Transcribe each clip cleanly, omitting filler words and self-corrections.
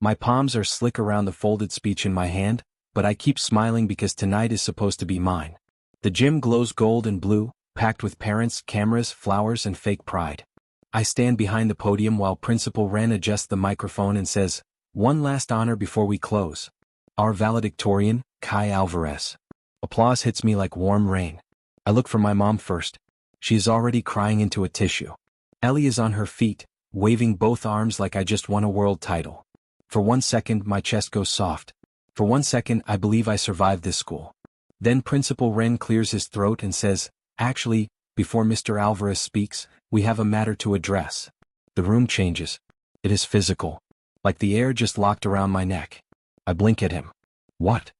My palms are slick around the folded speech in my hand, but I keep smiling because tonight is supposed to be mine. The gym glows gold and blue, packed with parents, cameras, flowers, and fake pride. I stand behind the podium while Principal Wren adjusts the microphone and says, "One last honor before we close. Our valedictorian, Kai Alvarez." Applause hits me like warm rain. I look for my mom first. She is already crying into a tissue. Ellie is on her feet, waving both arms like I just won a world title. For 1 second, my chest goes soft. For 1 second, I believe I survived this school. Then Principal Wren clears his throat and says, "Actually, before Mr. Alvarez speaks, we have a matter to address." The room changes. It is physical. Like the air just locked around my neck. I blink at him. "What?"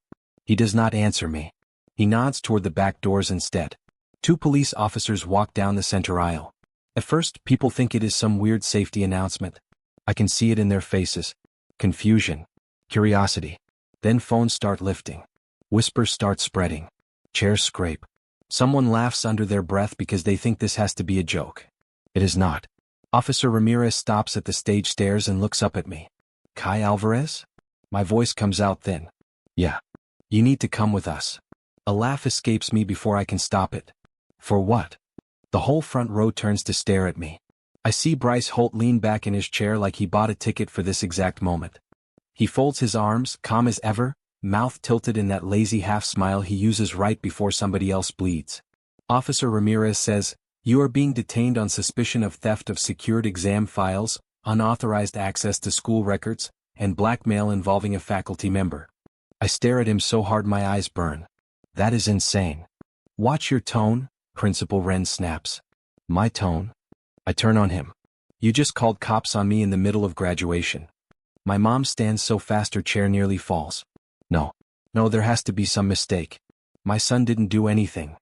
He does not answer me. He nods toward the back doors instead. 2 police officers walk down the center aisle. At first, people think it is some weird safety announcement. I can see it in their faces. Confusion. Curiosity. Then phones start lifting. Whispers start spreading. Chairs scrape. Someone laughs under their breath because they think this has to be a joke. It is not. Officer Ramirez stops at the stage stairs and looks up at me. "Kai Alvarez?" My voice comes out thin. "Yeah. You need to come with us." A laugh escapes me before I can stop it. "For what?" The whole front row turns to stare at me. I see Bryce Holt lean back in his chair like he bought a ticket for this exact moment. He folds his arms, calm as ever, mouth tilted in that lazy half-smile he uses right before somebody else bleeds. Officer Ramirez says, "You are being detained on suspicion of theft of secured exam files, unauthorized access to school records, and blackmail involving a faculty member." I stare at him so hard my eyes burn. That is insane. "Watch your tone," Principal Wren snaps. "My tone?" I turn on him. "You just called cops on me in the middle of graduation." My mom stands so fast her chair nearly falls. No, there has to be some mistake. My son didn't do anything."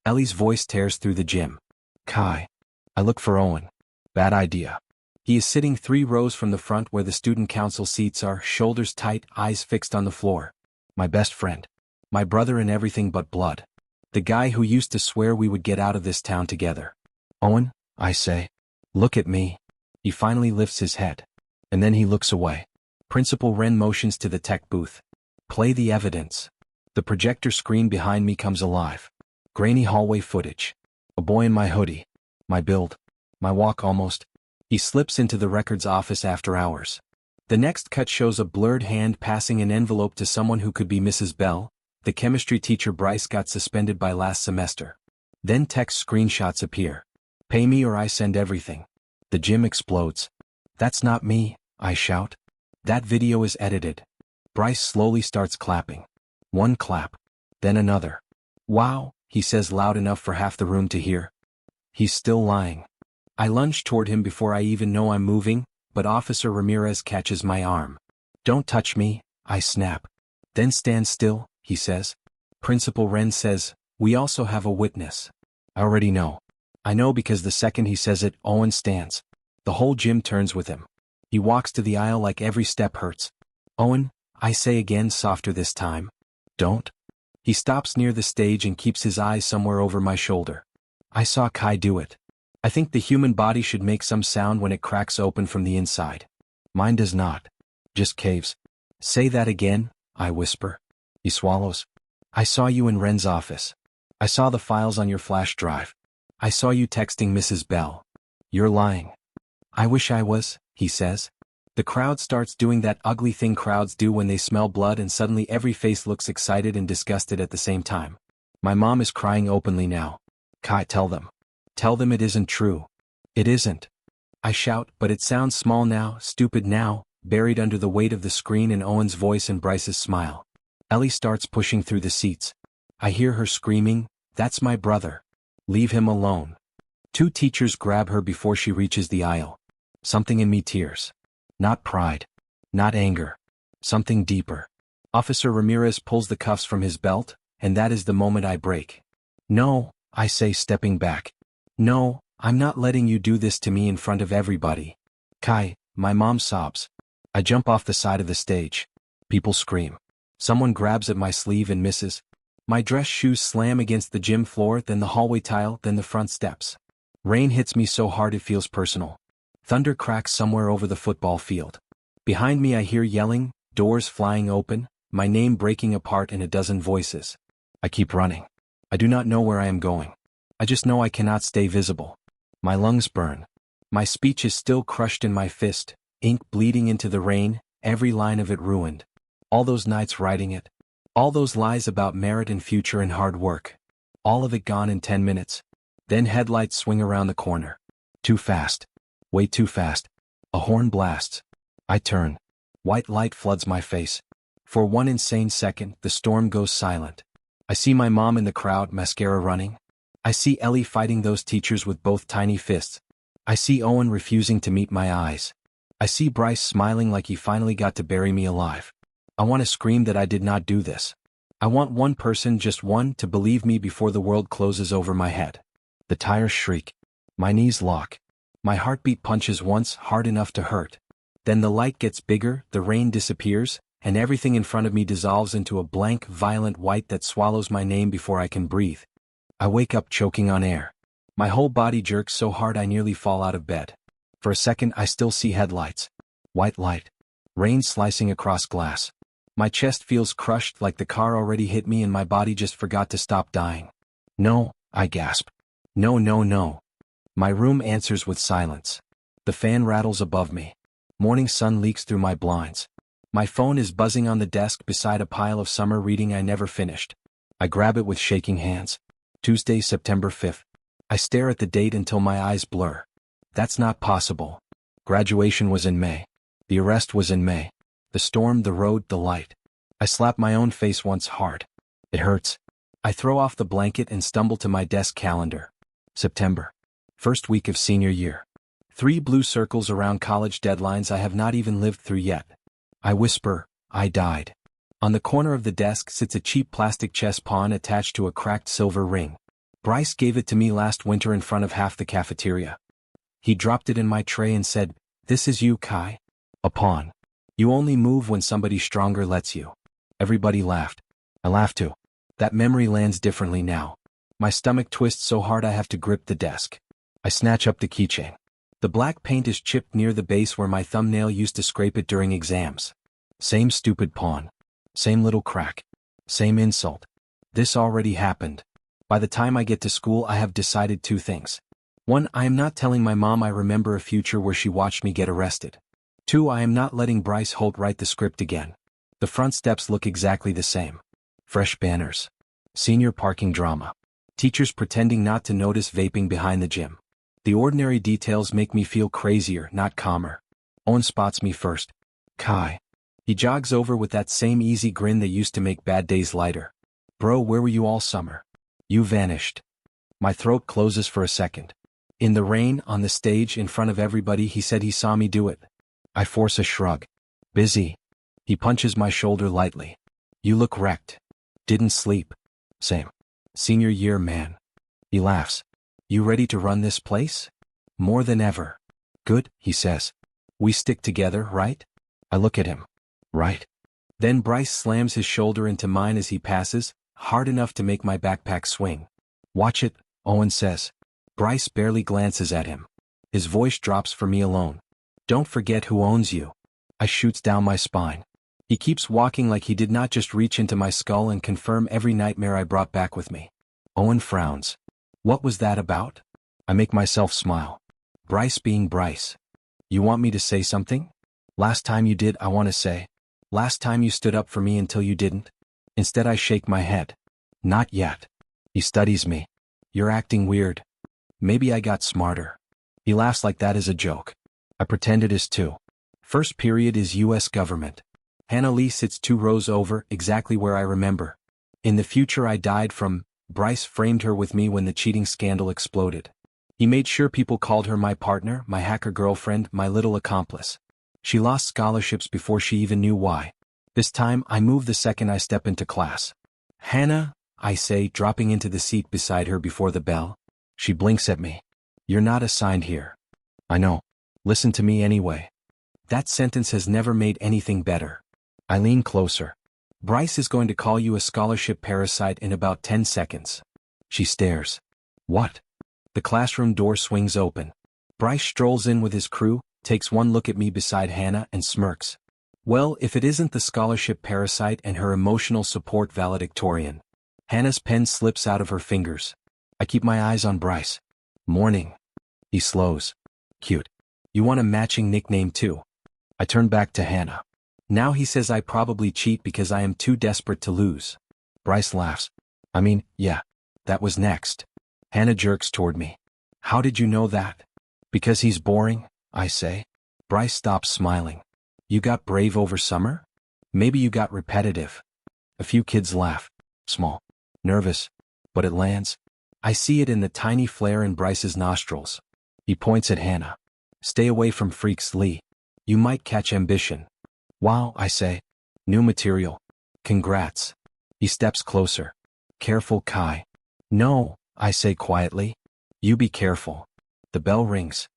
Ellie's voice tears through the gym. "Kai." I look for Owen. Bad idea. He is sitting 3 rows from the front where the student council seats are, shoulders tight, eyes fixed on the floor. My best friend. My brother in everything but blood. The guy who used to swear we would get out of this town together. "Owen," I say. "Look at me." He finally lifts his head. And then he looks away. Principal Wren motions to the tech booth. "Play the evidence." The projector screen behind me comes alive. Grainy hallway footage. A boy in my hoodie. My build. My walk almost. He slips into the records office after hours. The next cut shows a blurred hand passing an envelope to someone who could be Mrs. Bell, the chemistry teacher Bryce got suspended by last semester. Then text screenshots appear. "Pay me or I send everything." The gym explodes. "That's not me," I shout. "That video is edited." Bryce slowly starts clapping. 1 clap. Then another. "Wow," he says loud enough for half the room to hear. He's still lying. I lunge toward him before I even know I'm moving, but Officer Ramirez catches my arm. "Don't touch me," I snap. "Then stand still," he says. Principal Wren says, "We also have a witness." I already know. I know because the second he says it, Owen stands. The whole gym turns with him. He walks to the aisle like every step hurts. "Owen," I say again, softer this time. "Don't." He stops near the stage and keeps his eyes somewhere over my shoulder. I saw Kai do it. I think the human body should make some sound when it cracks open from the inside. Mine does not. Just caves. "Say that again," I whisper. He swallows. "I saw you in Wren's office. I saw the files on your flash drive. I saw you texting Mrs. Bell. You're lying." "I wish I was," he says. The crowd starts doing that ugly thing crowds do when they smell blood, and suddenly every face looks excited and disgusted at the same time. My mom is crying openly now. "Kai, tell them. Tell them it isn't true." "It isn't." I shout, but it sounds small now, stupid now, buried under the weight of the screen and Owen's voice and Bryce's smile. Ellie starts pushing through the seats. I hear her screaming, "That's my brother. Leave him alone." 2 teachers grab her before she reaches the aisle. Something in me tears. Not pride. Not anger. Something deeper. Officer Ramirez pulls the cuffs from his belt, and that is the moment I break. "No," I say, stepping back. "No, I'm not letting you do this to me in front of everybody." "Kai," my mom sobs. I jump off the side of the stage. People scream. Someone grabs at my sleeve and misses. My dress shoes slam against the gym floor, then the hallway tile, then the front steps. Rain hits me so hard it feels personal. Thunder cracks somewhere over the football field. Behind me I hear yelling, doors flying open, my name breaking apart in a dozen voices. I keep running. I do not know where I am going. I just know I cannot stay visible. My lungs burn. My speech is still crushed in my fist, ink bleeding into the rain, every line of it ruined. All those nights writing it. All those lies about merit and future and hard work. All of it gone in 10 minutes. Then headlights swing around the corner. Too fast. Way too fast. A horn blasts. I turn. White light floods my face. For one insane second, the storm goes silent. I see my mom in the crowd, mascara running. I see Ellie fighting those teachers with both tiny fists. I see Owen refusing to meet my eyes. I see Bryce smiling like he finally got to bury me alive. I want to scream that I did not do this. I want one person, just one, to believe me before the world closes over my head. The tires shriek. My knees lock. My heartbeat punches once, hard enough to hurt. Then the light gets bigger, the rain disappears, and everything in front of me dissolves into a blank, violent white that swallows my name before I can breathe. I wake up choking on air. My whole body jerks so hard I nearly fall out of bed. For a second I still see headlights. White light. Rain slicing across glass. My chest feels crushed like the car already hit me and my body just forgot to stop dying. No, I gasp. No, no, no. My room answers with silence. The fan rattles above me. Morning sun leaks through my blinds. My phone is buzzing on the desk beside a pile of summer reading I never finished. I grab it with shaking hands. Tuesday, September 5th. I stare at the date until my eyes blur. That's not possible. Graduation was in May. The arrest was in May. The storm, the road, the light. I slap my own face once hard. It hurts. I throw off the blanket and stumble to my desk calendar. September. First week of senior year. 3 blue circles around college deadlines I have not even lived through yet. I whisper, I died. On the corner of the desk sits a cheap plastic chess pawn attached to a cracked silver ring. Bryce gave it to me last winter in front of half the cafeteria. He dropped it in my tray and said, "This is you, Kai. A pawn. You only move when somebody stronger lets you." Everybody laughed. I laughed too. That memory lands differently now. My stomach twists so hard I have to grip the desk. I snatch up the keychain. The black paint is chipped near the base where my thumbnail used to scrape it during exams. Same stupid pawn. Same little crack. Same insult. This already happened. By the time I get to school I have decided 2 things. 1, I am not telling my mom I remember a future where she watched me get arrested. 2, I am not letting Bryce Holt write the script again. The front steps look exactly the same. Fresh banners. Senior parking drama. Teachers pretending not to notice vaping behind the gym. The ordinary details make me feel crazier, not calmer. Owen spots me first. Kai. He jogs over with that same easy grin that used to make bad days lighter. Bro, where were you all summer? You vanished. My throat closes for a second. In the rain, on the stage, in front of everybody, he said he saw me do it. I force a shrug. Busy. He punches my shoulder lightly. You look wrecked. Didn't sleep. Same. Senior year, man. He laughs. You ready to run this place? More than ever. Good, he says. We stick together, right? I look at him. Right. Then Bryce slams his shoulder into mine as he passes, hard enough to make my backpack swing. Watch it, Owen says. Bryce barely glances at him. His voice drops for me alone. Don't forget who owns you. I shoots down my spine. He keeps walking like he did not just reach into my skull and confirm every nightmare I brought back with me. Owen frowns. What was that about? I make myself smile. Bryce being Bryce. You want me to say something? Last time you did, I want to say. Last time you stood up for me until you didn't. Instead I shake my head. Not yet. He studies me. You're acting weird. Maybe I got smarter. He laughs like that is a joke. I pretend it is too. First period is U.S. government. Hannah Lee sits 2 rows over, exactly where I remember. In the future I died from. Bryce framed her with me when the cheating scandal exploded. He made sure people called her my partner, my hacker girlfriend, my little accomplice. She lost scholarships before she even knew why. This time, I move the second I step into class. Hannah, I say, dropping into the seat beside her before the bell. She blinks at me. You're not assigned here. I know. Listen to me anyway. That sentence has never made anything better. I lean closer. Bryce is going to call you a scholarship parasite in about 10 seconds. She stares. What? The classroom door swings open. Bryce strolls in with his crew, takes one look at me beside Hannah and smirks. Well, if it isn't the scholarship parasite and her emotional support valedictorian. Hannah's pen slips out of her fingers. I keep my eyes on Bryce. Morning. He slows. Cute. You want a matching nickname too? I turn back to Hannah. Now he says I probably cheat because I am too desperate to lose. Bryce laughs. I mean, yeah. That was next. Hannah jerks toward me. How did you know that? Because he's boring, I say. Bryce stops smiling. You got brave over summer? Maybe you got repetitive. A few kids laugh. Small. Nervous. But it lands. I see it in the tiny flare in Bryce's nostrils. He points at Hannah. Stay away from freaks, Lee. You might catch ambition. Wow, I say. New material. Congrats. He steps closer. Careful, Kai. No, I say quietly. You be careful. The bell rings.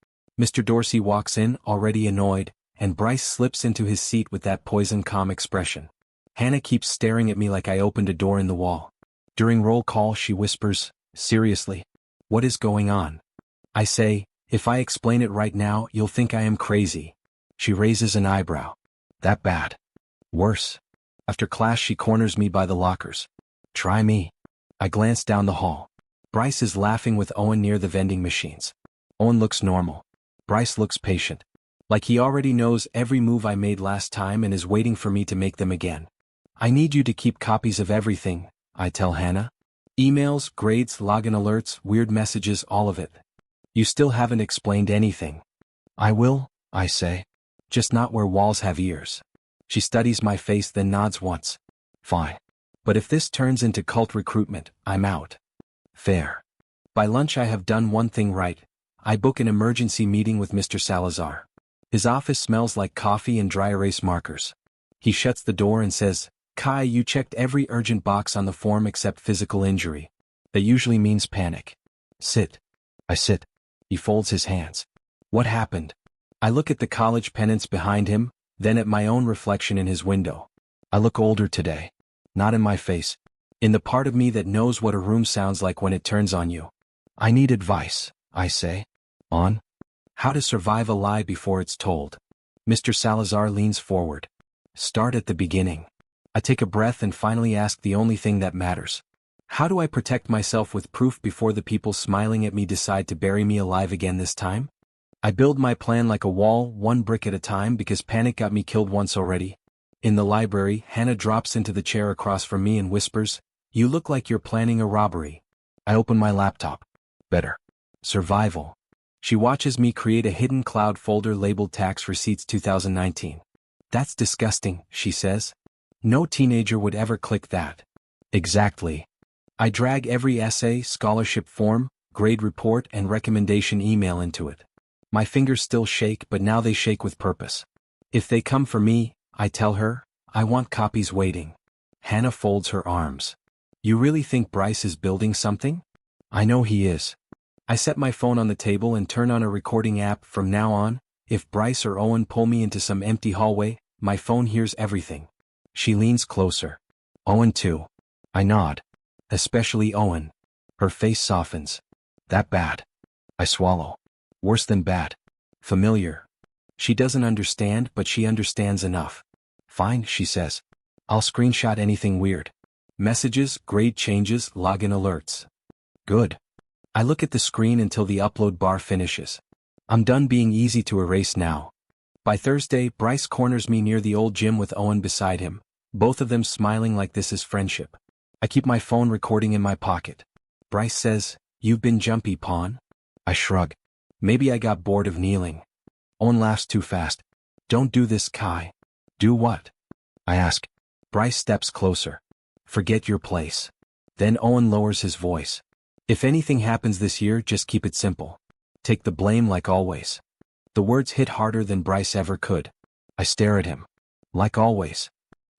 Mr. Dorsey walks in, already annoyed, and Bryce slips into his seat with that poison calm expression. Hannah keeps staring at me like I opened a door in the wall. During roll call she whispers, seriously, what is going on? I say, if I explain it right now you'll think I am crazy. She raises an eyebrow. That bad? Worse. After class she corners me by the lockers. Try me. I glance down the hall. Bryce is laughing with Owen near the vending machines. Owen looks normal. Bryce looks patient. Like he already knows every move I made last time and is waiting for me to make them again. I need you to keep copies of everything, I tell Hannah. Emails, grades, login alerts, weird messages, all of it. You still haven't explained anything. I will, I say. Just not where walls have ears. She studies my face then nods once. Fine. But if this turns into cult recruitment, I'm out. Fair. By lunch I have done one thing right. I book an emergency meeting with Mr. Salazar. His office smells like coffee and dry erase markers. He shuts the door and says, Kai, you checked every urgent box on the form except physical injury. That usually means panic. Sit. I sit. He folds his hands. What happened? I look at the college pennants behind him, then at my own reflection in his window. I look older today. Not in my face. In the part of me that knows what a room sounds like when it turns on you. I need advice, I say. On? How to survive a lie before it's told. Mr. Salazar leans forward. Start at the beginning. I take a breath and finally ask the only thing that matters. How do I protect myself with proof before the people smiling at me decide to bury me alive again this time? I build my plan like a wall, one brick at a time because panic got me killed once already. In the library, Hannah drops into the chair across from me and whispers, You look like you're planning a robbery. I open my laptop. Better. Survival. She watches me create a hidden cloud folder labeled Tax Receipts 2019. That's disgusting, she says. No teenager would ever click that. Exactly. I drag every essay, scholarship form, grade report, and recommendation email into it. My fingers still shake, but now they shake with purpose. If they come for me, I tell her, I want copies waiting. Hannah folds her arms. You really think Bryce is building something? I know he is. I set my phone on the table and turn on a recording app. From now on, if Bryce or Owen pull me into some empty hallway, my phone hears everything. She leans closer. Owen too. I nod. Especially Owen. Her face softens. That bad? I swallow. Worse than bad. Familiar. She doesn't understand, but she understands enough. Fine, she says. I'll screenshot anything weird. Messages, grade changes, login alerts. Good. I look at the screen until the upload bar finishes. I'm done being easy to erase now. By Thursday, Bryce corners me near the old gym with Owen beside him, both of them smiling like this is friendship. I keep my phone recording in my pocket. Bryce says, You've been jumpy, Pawn? I shrug. Maybe I got bored of kneeling. Owen laughs too fast. Don't do this, Kai. Do what? I ask. Bryce steps closer. Forget your place. Then Owen lowers his voice. If anything happens this year, just keep it simple. Take the blame like always. The words hit harder than Bryce ever could. I stare at him. Like always.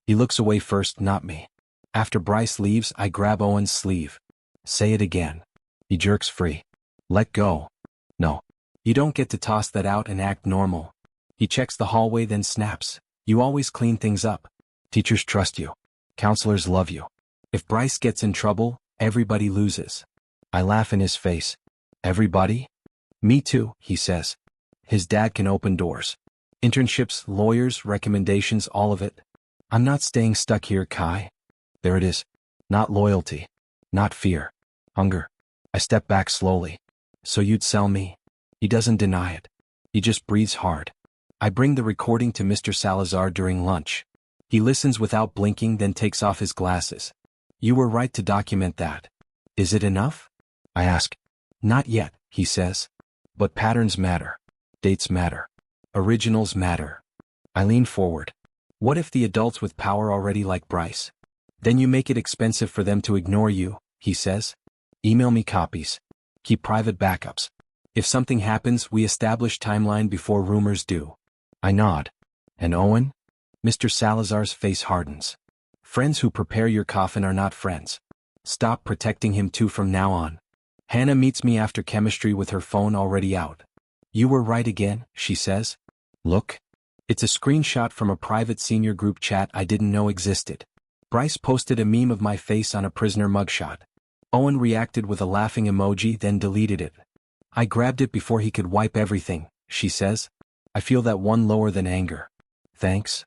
He looks away first, not me. After Bryce leaves, I grab Owen's sleeve. Say it again. He jerks free. Let go. No. You don't get to toss that out and act normal. He checks the hallway then snaps. You always clean things up. Teachers trust you. Counselors love you. If Bryce gets in trouble, everybody loses. I laugh in his face. Everybody? Me too, he says. His dad can open doors. Internships, lawyers, recommendations, all of it. I'm not staying stuck here, Kai. There it is. Not loyalty. Not fear. Hunger. I step back slowly. So you'd sell me? He doesn't deny it. He just breathes hard. I bring the recording to Mr. Salazar during lunch. He listens without blinking, then takes off his glasses. You were right to document that. Is it enough? I ask. Not yet, he says. But patterns matter. Dates matter. Originals matter. I lean forward. What if the adults with power already like Bryce? Then you make it expensive for them to ignore you, he says. Email me copies. Keep private backups. If something happens, we establish timeline before rumors do. I nod. And Owen? Mr. Salazar's face hardens. Friends who prepare your coffin are not friends. Stop protecting him too from now on. Hannah meets me after chemistry with her phone already out. You were right again, she says. Look. It's a screenshot from a private senior group chat I didn't know existed. Bryce posted a meme of my face on a prisoner mugshot. Owen reacted with a laughing emoji, then deleted it. I grabbed it before he could wipe everything, she says. I feel that one lower than anger. Thanks.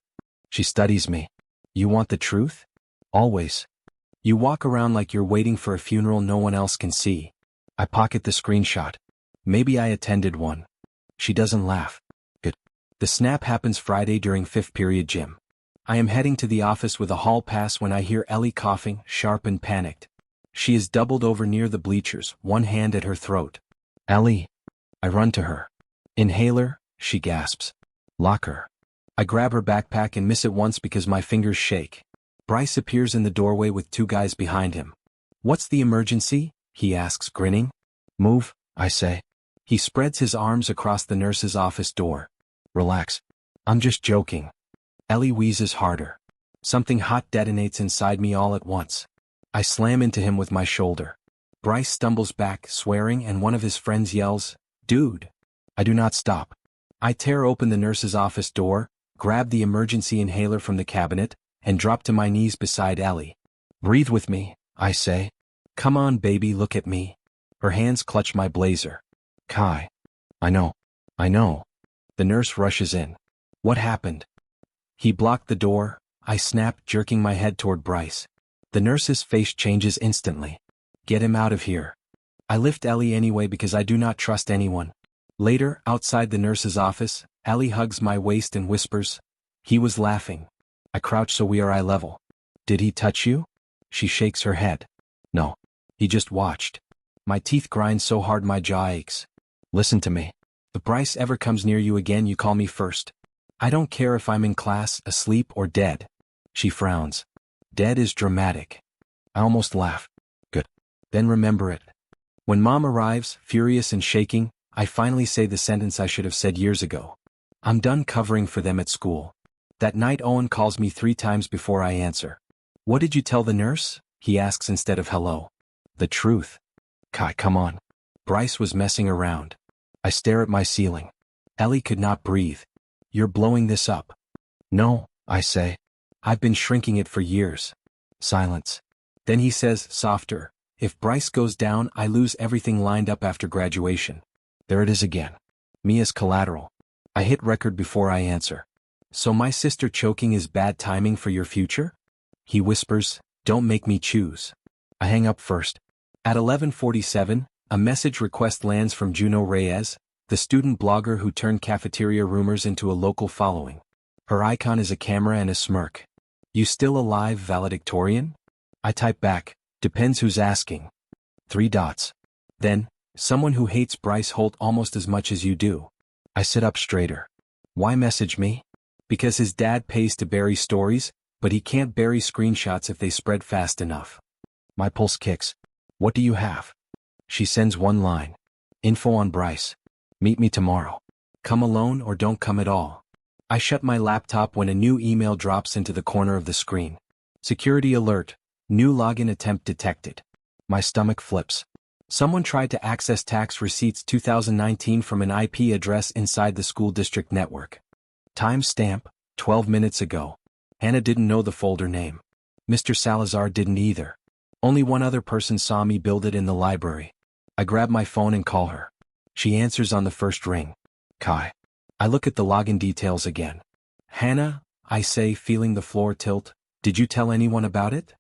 She studies me. You want the truth? Always. You walk around like you're waiting for a funeral no one else can see. I pocket the screenshot. Maybe I attended one. She doesn't laugh. Good. The snap happens Friday during 5th period gym. I am heading to the office with a hall pass when I hear Ellie coughing, sharp and panicked. She is doubled over near the bleachers, one hand at her throat. Ellie. I run to her. Inhaler, she gasps. Lock her. I grab her backpack and miss it once because my fingers shake. Bryce appears in the doorway with 2 guys behind him. What's the emergency? He asks, grinning. Move, I say. He spreads his arms across the nurse's office door. Relax. I'm just joking. Ellie wheezes harder. Something hot detonates inside me all at once. I slam into him with my shoulder. Bryce stumbles back, swearing, and one of his friends yells, Dude! I do not stop. I tear open the nurse's office door, grab the emergency inhaler from the cabinet, and drop to my knees beside Ellie. Breathe with me, I say. Come on, baby, look at me. Her hands clutch my blazer. Kai. I know. The nurse rushes in. What happened? He blocked the door, I snap, jerking my head toward Bryce. The nurse's face changes instantly. Get him out of here. I lift Ellie anyway because I do not trust anyone. Later, outside the nurse's office, Ellie hugs my waist and whispers, He was laughing. I crouch so we are eye level. Did he touch you? She shakes her head. No. He just watched. My teeth grind so hard my jaw aches. Listen to me. If Bryce ever comes near you again, you call me first. I don't care if I'm in class, asleep, or dead. She frowns. Dead is dramatic. I almost laugh. Good. Then remember it. When Mom arrives, furious and shaking, I finally say the sentence I should have said years ago. I'm done covering for them at school. That night Owen calls me 3 times before I answer. What did you tell the nurse? He asks instead of hello. The truth. Kai, come on. Bryce was messing around. I stare at my ceiling. Ellie could not breathe. You're blowing this up. No, I say. I've been shrinking it for years. Silence. Then he says, softer, if Bryce goes down, I lose everything lined up after graduation. There it is again. Me as collateral. I hit record before I answer. So my sister choking is bad timing for your future? He whispers, don't make me choose. I hang up first. At 11:47, a message request lands from Juno Reyes, the student blogger who turned cafeteria rumors into a local following. Her icon is a camera and a smirk. You still alive, valedictorian? I type back, depends who's asking. 3 dots. Then, someone who hates Bryce Holt almost as much as you do. I sit up straighter. Why message me? Because his dad pays to bury stories, but he can't bury screenshots if they spread fast enough. My pulse kicks. What do you have? She sends 1 line. Info on Bryce. Meet me tomorrow. Come alone or don't come at all. I shut my laptop when a new email drops into the corner of the screen. Security alert. New login attempt detected. My stomach flips. Someone tried to access tax receipts 2019 from an IP address inside the school district network. Timestamp, 12 minutes ago. Hannah didn't know the folder name. Mr. Salazar didn't either. Only one other person saw me build it in the library. I grab my phone and call her. She answers on the first ring. Kai. I look at the login details again. Hannah, I say, feeling the floor tilt, did you tell anyone about it?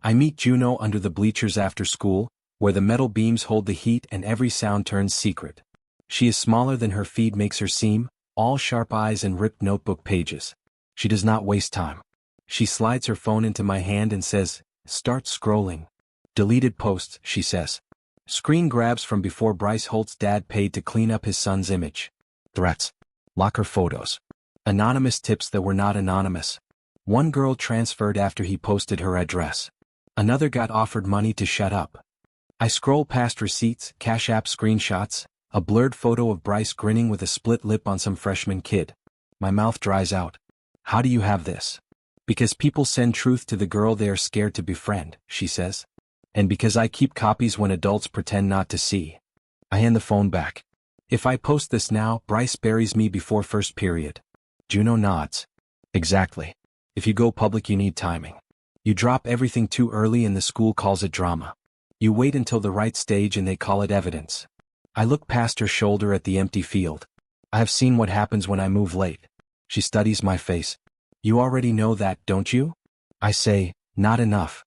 I meet Juno under the bleachers after school, where the metal beams hold the heat and every sound turns secret. She is smaller than her feed makes her seem, all sharp eyes and ripped notebook pages. She does not waste time. She slides her phone into my hand and says, start scrolling. Deleted posts, she says. Screen grabs from before Bryce Holt's dad paid to clean up his son's image. Threats. Locker photos. Anonymous tips that were not anonymous. One girl transferred after he posted her address. Another got offered money to shut up. I scroll past receipts, Cash App screenshots, a blurred photo of Bryce grinning with a split lip on some freshman kid. My mouth dries out. How do you have this? Because people send truth to the girl they are scared to befriend, she says. And because I keep copies when adults pretend not to see. I hand the phone back. If I post this now, Bryce buries me before first period. Juno nods. Exactly. If you go public, you need timing. You drop everything too early and the school calls it drama. You wait until the right stage and they call it evidence. I look past her shoulder at the empty field. I have seen what happens when I move late. She studies my face. You already know that, don't you? I say, not enough.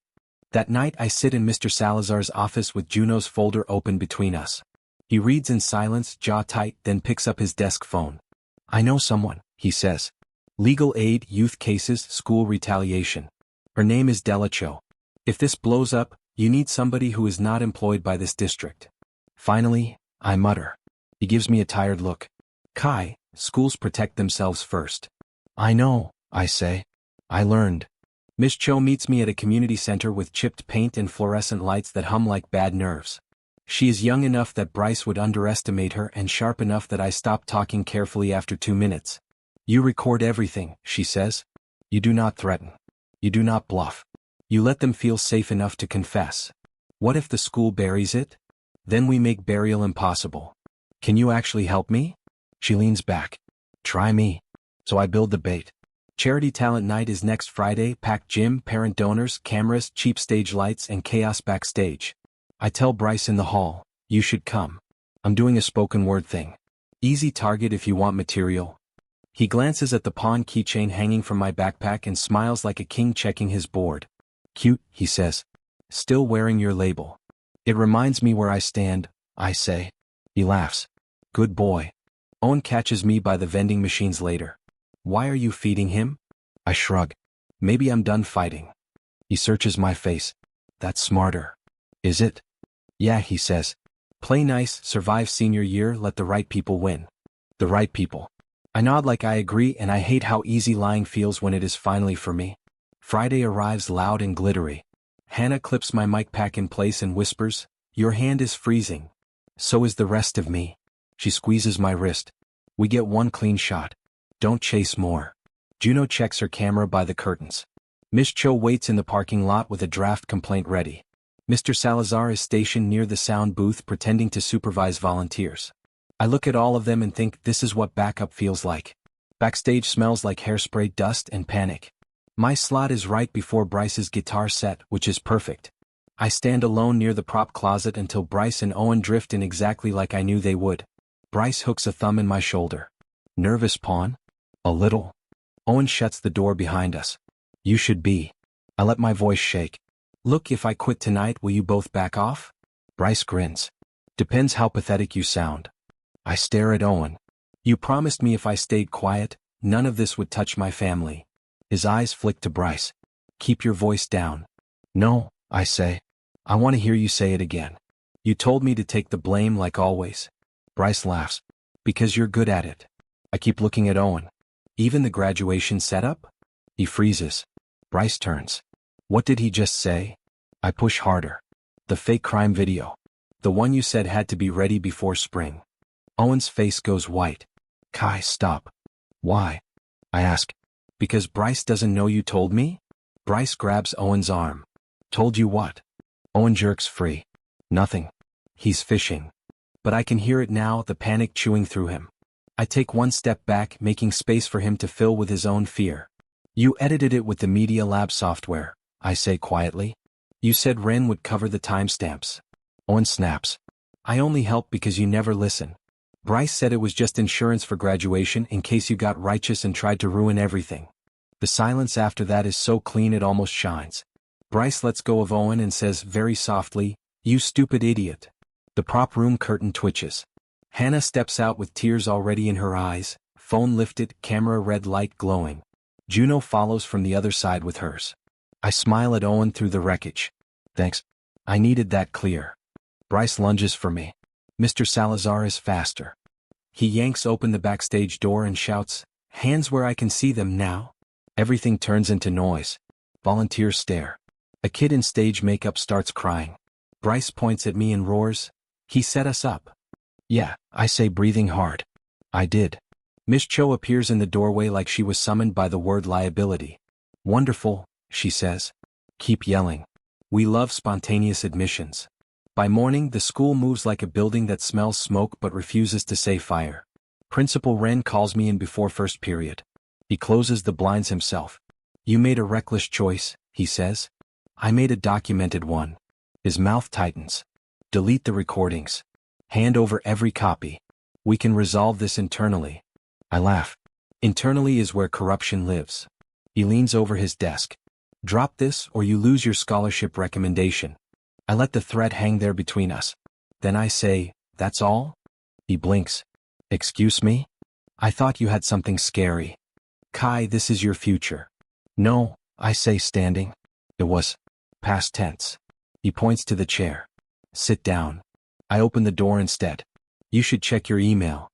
That night I sit in Mr. Salazar's office with Juno's folder open between us. He reads in silence, jaw tight, then picks up his desk phone. I know someone, he says. Legal aid, youth cases, school retaliation. Her name is Delacho. If this blows up, you need somebody who is not employed by this district. Finally, I mutter. He gives me a tired look. Kai, schools protect themselves first. I know, I say. I learned. Miss Cho meets me at a community center with chipped paint and fluorescent lights that hum like bad nerves. She is young enough that Bryce would underestimate her and sharp enough that I stop talking carefully after 2 minutes. You record everything, she says. You do not threaten. You do not bluff. You let them feel safe enough to confess. What if the school buries it? Then we make burial impossible. Can you actually help me? She leans back. Try me. So I build the bait. Charity Talent Night is next Friday, packed gym, parent donors, cameras, cheap stage lights, and chaos backstage. I tell Bryce in the hall, you should come. I'm doing a spoken word thing. Easy target if you want material. He glances at the pawn keychain hanging from my backpack and smiles like a king checking his board. Cute, he says. Still wearing your label. It reminds me where I stand, I say. He laughs. Good boy. Owen catches me by the vending machines later. Why are you feeding him? I shrug. Maybe I'm done fighting. He searches my face. That's smarter. Is it? Yeah, he says. Play nice, survive senior year, let the right people win. The right people. I nod like I agree, and I hate how easy lying feels when it is finally for me. Friday arrives loud and glittery. Hannah clips my mic pack in place and whispers, your hand is freezing. So is the rest of me. She squeezes my wrist. We get one clean shot. Don't chase more. Juno checks her camera by the curtains. Miss Cho waits in the parking lot with a draft complaint ready. Mr. Salazar is stationed near the sound booth pretending to supervise volunteers. I look at all of them and think this is what backup feels like. Backstage smells like hairspray, dust, and panic. My slot is right before Bryce's guitar set, which is perfect. I stand alone near the prop closet until Bryce and Owen drift in exactly like I knew they would. Bryce hooks a thumb in my shoulder. Nervous, pawn? A little. Owen shuts the door behind us. You should be. I let my voice shake. Look, if I quit tonight, will you both back off? Bryce grins. Depends how pathetic you sound. I stare at Owen. You promised me if I stayed quiet, none of this would touch my family. His eyes flick to Bryce. Keep your voice down. No, I say. I want to hear you say it again. You told me to take the blame like always. Bryce laughs. Because you're good at it. I keep looking at Owen. Even the graduation setup? He freezes. Bryce turns. What did he just say? I push harder. The fake crime video. The one you said had to be ready before spring. Owen's face goes white. Kai, stop. Why? I ask. Because Bryce doesn't know you told me? Bryce grabs Owen's arm. Told you what? Owen jerks free. Nothing. He's fishing. But I can hear it now, the panic chewing through him. I take one step back, making space for him to fill with his own fear. You edited it with the Media Lab software, I say quietly. You said Ren would cover the timestamps. Owen snaps. I only help because you never listen. Bryce said it was just insurance for graduation in case you got righteous and tried to ruin everything. The silence after that is so clean it almost shines. Bryce lets go of Owen and says very softly, "You stupid idiot." The prop room curtain twitches. Hannah steps out with tears already in her eyes, phone lifted, camera red light glowing. Juno follows from the other side with hers. I smile at Owen through the wreckage. Thanks. I needed that clear. Bryce lunges for me. Mr. Salazar is faster. He yanks open the backstage door and shouts, "Hands where I can see them now." Everything turns into noise. Volunteers stare. A kid in stage makeup starts crying. Bryce points at me and roars, "He set us up." "Yeah," I say, breathing hard. "I did." Miss Cho appears in the doorway like she was summoned by the word liability. "Wonderful," she says. "Keep yelling. We love spontaneous admissions." By morning the school moves like a building that smells smoke but refuses to say fire. Principal Wren calls me in before first period. He closes the blinds himself. "You made a reckless choice," he says. "I made a documented one." His mouth tightens. "Delete the recordings. Hand over every copy. We can resolve this internally." I laugh. Internally is where corruption lives. He leans over his desk. "Drop this or you lose your scholarship recommendation." I let the threat hang there between us. Then I say, "That's all?" He blinks. "Excuse me? I thought you had something scary." "Kai, this is your future." "No," I say, standing. "It was past tense." He points to the chair. "Sit down." I open the door instead. "You should check your email."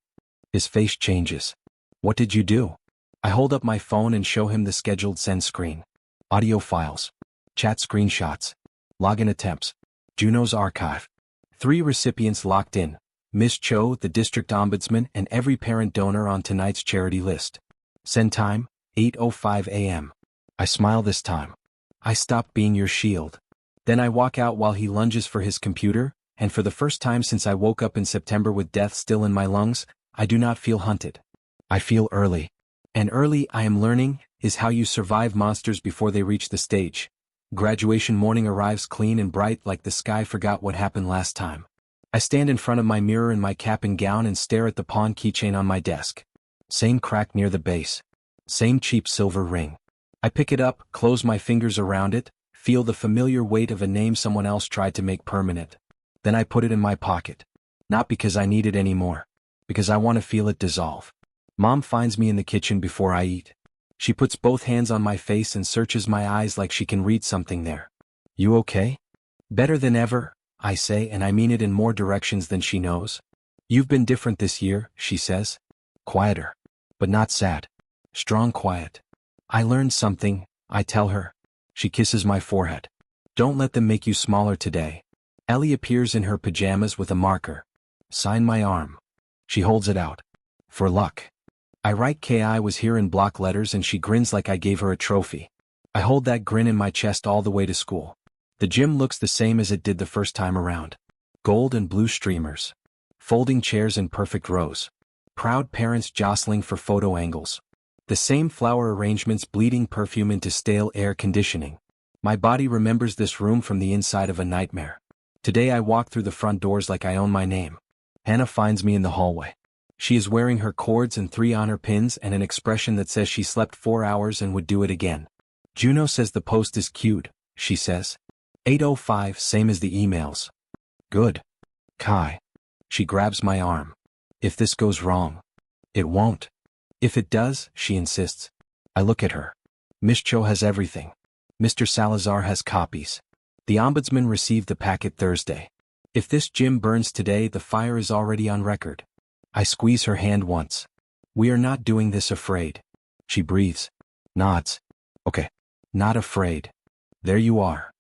His face changes. "What did you do?" I hold up my phone and show him the scheduled send screen. Audio files. Chat screenshots. Login attempts. Juno's archive. 3 recipients locked in. Miss Cho, the district ombudsman, and every parent donor on tonight's charity list. Send time, 8:05 a.m. I smile this time. "I stopped being your shield." Then I walk out while he lunges for his computer, and for the first time since I woke up in September with death still in my lungs, I do not feel hunted. I feel early. And early, I am learning, is how you survive monsters before they reach the stage. Graduation morning arrives clean and bright like the sky forgot what happened last time. I stand in front of my mirror in my cap and gown and stare at the pawn keychain on my desk. Same crack near the base. Same cheap silver ring. I pick it up, close my fingers around it, feel the familiar weight of a name someone else tried to make permanent. Then I put it in my pocket. Not because I need it anymore. Because I want to feel it dissolve. Mom finds me in the kitchen before I eat. She puts both hands on my face and searches my eyes like she can read something there. "You okay?" "Better than ever," I say, and I mean it in more directions than she knows. "You've been different this year," she says. Quieter. But not sad. Strong quiet. "I learned something," I tell her. She kisses my forehead. "Don't let them make you smaller today." Ellie appears in her pajamas with a marker. "Sign my arm." She holds it out. "For luck." I write "Ki was here" in block letters and she grins like I gave her a trophy. I hold that grin in my chest all the way to school. The gym looks the same as it did the first time around. Gold and blue streamers. Folding chairs in perfect rows. Proud parents jostling for photo angles. The same flower arrangements bleeding perfume into stale air conditioning. My body remembers this room from the inside of a nightmare. Today I walk through the front doors like I own my name. Hannah finds me in the hallway. She is wearing her cords and 3 honor pins and an expression that says she slept 4 hours and would do it again. "Juno says the post is cute," she says. 8:05, same as the emails. "Good. Kai." She grabs my arm. "If this goes wrong." "It won't." "If it does," she insists. I look at her. Miss Cho has everything. Mr. Salazar has copies. The ombudsman received the packet Thursday. If this gym burns today, the fire is already on record. I squeeze her hand once. "We are not doing this afraid." She breathes. Nods. "Okay. Not afraid." There you are.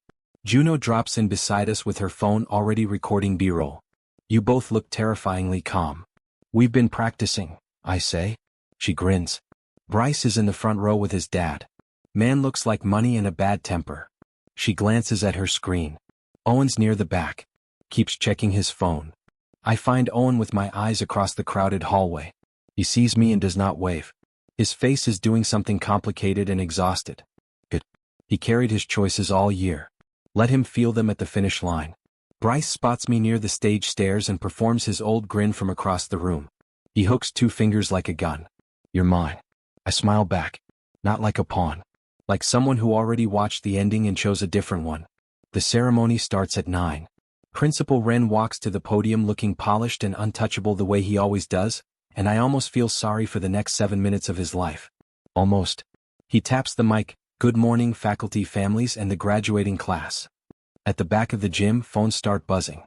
Juno drops in beside us with her phone already recording B-roll. "You both look terrifyingly calm." "We've been practicing," I say. She grins. Bryce is in the front row with his dad. Man looks like money and a bad temper. She glances at her screen. Owen's near the back. Keeps checking his phone. I find Owen with my eyes across the crowded hallway. He sees me and does not wave. His face is doing something complicated and exhausted. Good. He carried his choices all year. Let him feel them at the finish line. Bryce spots me near the stage stairs and performs his old grin from across the room. He hooks 2 fingers like a gun. You're mine. I smile back. Not like a pawn. Like someone who already watched the ending and chose a different one. The ceremony starts at 9. Principal Ren walks to the podium looking polished and untouchable the way he always does, and I almost feel sorry for the next 7 minutes of his life. Almost. He taps the mic. Good morning, faculty, families, and the graduating class. At the back of the gym, phones start buzzing.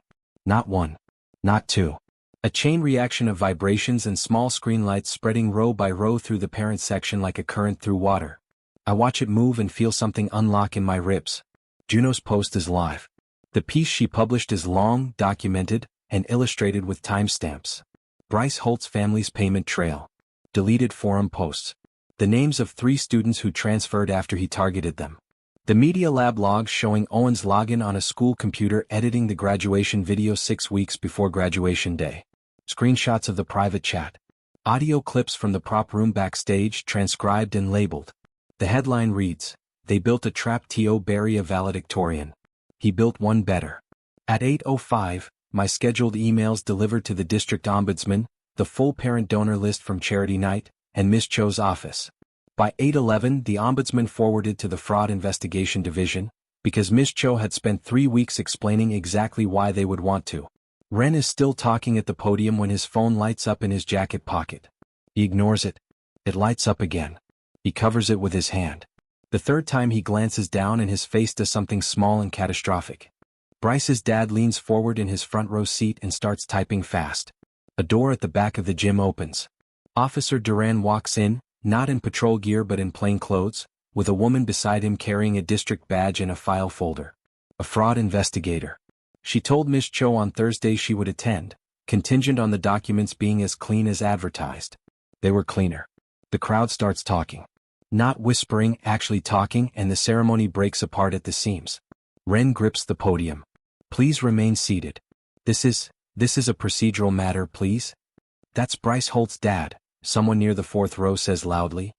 Not one. Not two. A chain reaction of vibrations and small screen lights spreading row by row through the parent section like a current through water. I watch it move and feel something unlock in my ribs. Juno's post is live. The piece she published is long, documented, and illustrated with timestamps. Bryce Holt's family's payment trail. Deleted forum posts. The names of 3 students who transferred after he targeted them. The Media Lab logs showing Owen's login on a school computer editing the graduation video 6 weeks before graduation day. Screenshots of the private chat. Audio clips from the prop room backstage transcribed and labeled. The headline reads, "They built a trap to bury a valedictorian. He built one better." At 8:05, my scheduled emails delivered to the district ombudsman, the full parent donor list from Charity Night, and Miss Cho's office. By 8:11, the ombudsman forwarded to the Fraud Investigation Division, because Miss Cho had spent 3 weeks explaining exactly why they would want to. Ren is still talking at the podium when his phone lights up in his jacket pocket. He ignores it. It lights up again. He covers it with his hand. The third time he glances down and his face does something small and catastrophic. Bryce's dad leans forward in his front row seat and starts typing fast. A door at the back of the gym opens. Officer Duran walks in, not in patrol gear but in plain clothes, with a woman beside him carrying a district badge and a file folder. A fraud investigator. She told Miss Cho on Thursday she would attend, contingent on the documents being as clean as advertised. They were cleaner. The crowd starts talking. Not whispering, actually talking, and the ceremony breaks apart at the seams. Ren grips the podium. Please remain seated. This is a procedural matter, please. That's Bryce Holt's dad, someone near the 4th row says loudly.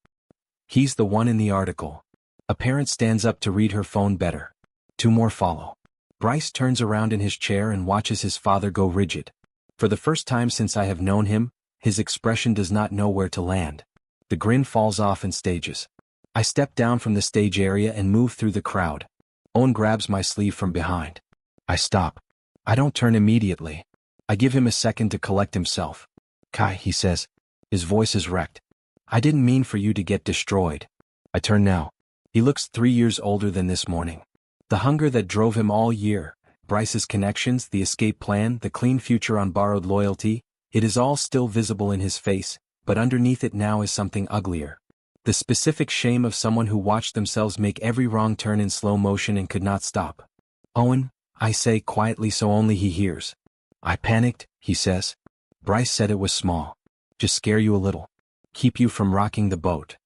He's the one in the article. A parent stands up to read her phone better. 2 more follow. Bryce turns around in his chair and watches his father go rigid. For the first time since I have known him, his expression does not know where to land. The grin falls off in stages. I step down from the stage area and move through the crowd. Owen grabs my sleeve from behind. I stop. I don't turn immediately. I give him a second to collect himself. Kai, he says. His voice is wrecked. I didn't mean for you to get destroyed. I turn now. He looks 3 years older than this morning. The hunger that drove him all year, Bryce's connections, the escape plan, the clean future on borrowed loyalty, it is all still visible in his face, but underneath it now is something uglier. The specific shame of someone who watched themselves make every wrong turn in slow motion and could not stop. Owen, I say quietly so only he hears. I panicked, he says. Bryce said it was small. Just scare you a little. Keep you from rocking the boat.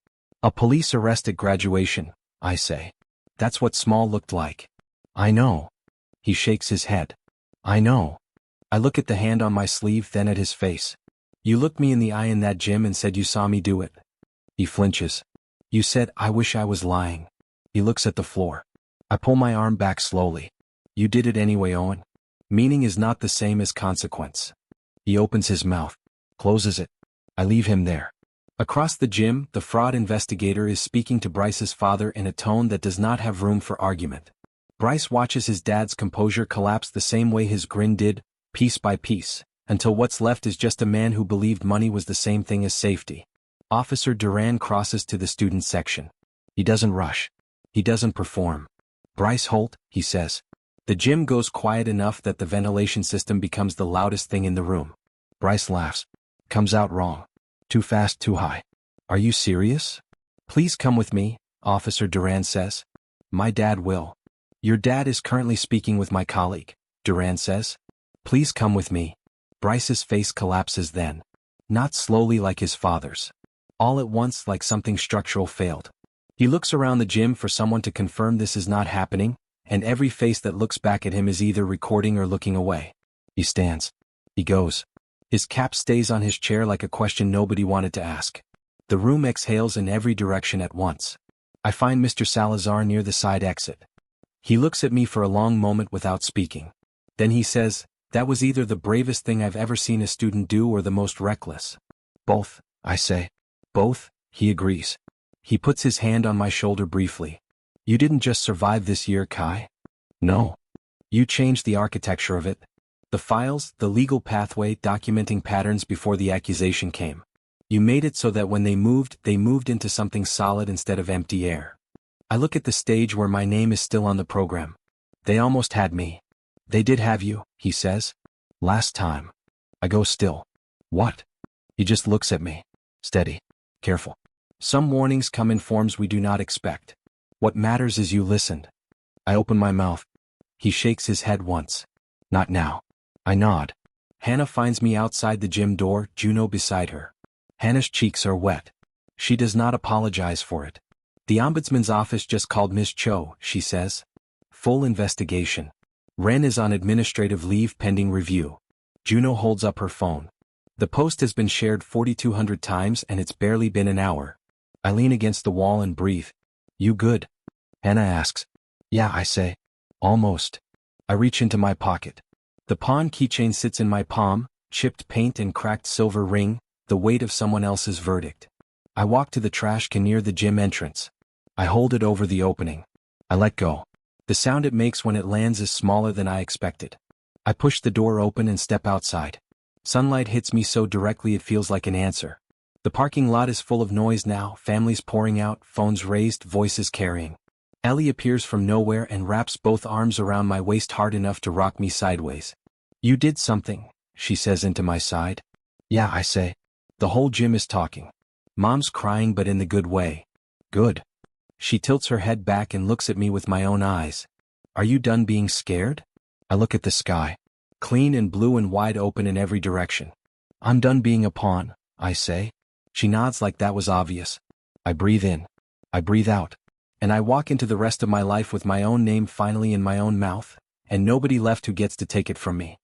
A police arrest at graduation, I say. That's what small looked like. I know. He shakes his head. I know. I look at the hand on my sleeve, then at his face. You looked me in the eye in that gym and said you saw me do it. He flinches. You said, I wish I was lying. He looks at the floor. I pull my arm back slowly. You did it anyway, Owen. Meaning is not the same as consequence. He opens his mouth. Closes it. I leave him there. Across the gym, the fraud investigator is speaking to Bryce's father in a tone that does not have room for argument. Bryce watches his dad's composure collapse the same way his grin did, piece by piece, until what's left is just a man who believed money was the same thing as safety. Officer Duran crosses to the student section. He doesn't rush. He doesn't perform. Bryce Holt, he says. The gym goes quiet enough that the ventilation system becomes the loudest thing in the room. Bryce laughs. Comes out wrong. Too fast, too high. Are you serious? Please come with me, Officer Duran says. My dad will. Your dad is currently speaking with my colleague, Duran says. Please come with me. Bryce's face collapses then. Not slowly like his father's. All at once like something structural failed. He looks around the gym for someone to confirm this is not happening, and every face that looks back at him is either recording or looking away. He stands. He goes. His cap stays on his chair like a question nobody wanted to ask. The room exhales in every direction at once. I find Mr. Salazar near the side exit. He looks at me for a long moment without speaking. Then he says, that was either the bravest thing I've ever seen a student do or the most reckless. Both, I say. Both, he agrees. He puts his hand on my shoulder briefly. You didn't just survive this year, Kai. No. You changed the architecture of it. The files, the legal pathway documenting patterns before the accusation came. You made it so that when they moved into something solid instead of empty air. I look at the stage where my name is still on the program. They almost had me. They did have you, he says. Last time. I go still. What? He just looks at me. Steady. Careful. Some warnings come in forms we do not expect. What matters is you listened. I open my mouth. He shakes his head once. Not now. I nod. Hannah finds me outside the gym door, Juno beside her. Hannah's cheeks are wet. She does not apologize for it. The ombudsman's office just called Miss Cho, she says. Full investigation. Ren is on administrative leave pending review. Juno holds up her phone. The post has been shared 4,200 times and it's barely been an hour. I lean against the wall and breathe. You good? Hannah asks. Yeah, I say. Almost. I reach into my pocket. The pawn keychain sits in my palm, chipped paint and cracked silver ring, the weight of someone else's verdict. I walk to the trash can near the gym entrance. I hold it over the opening. I let go. The sound it makes when it lands is smaller than I expected. I push the door open and step outside. Sunlight hits me so directly it feels like an answer. The parking lot is full of noise now, families pouring out, phones raised, voices carrying. Ellie appears from nowhere and wraps both arms around my waist hard enough to rock me sideways. You did something, she says into my side. Yeah, I say. The whole gym is talking. Mom's crying but in the good way. Good. She tilts her head back and looks at me with my own eyes. Are you done being scared? I look at the sky. Clean and blue and wide open in every direction. I'm done being a pawn, I say. She nods like that was obvious. I breathe in. I breathe out. And I walk into the rest of my life with my own name finally in my own mouth, and nobody left who gets to take it from me.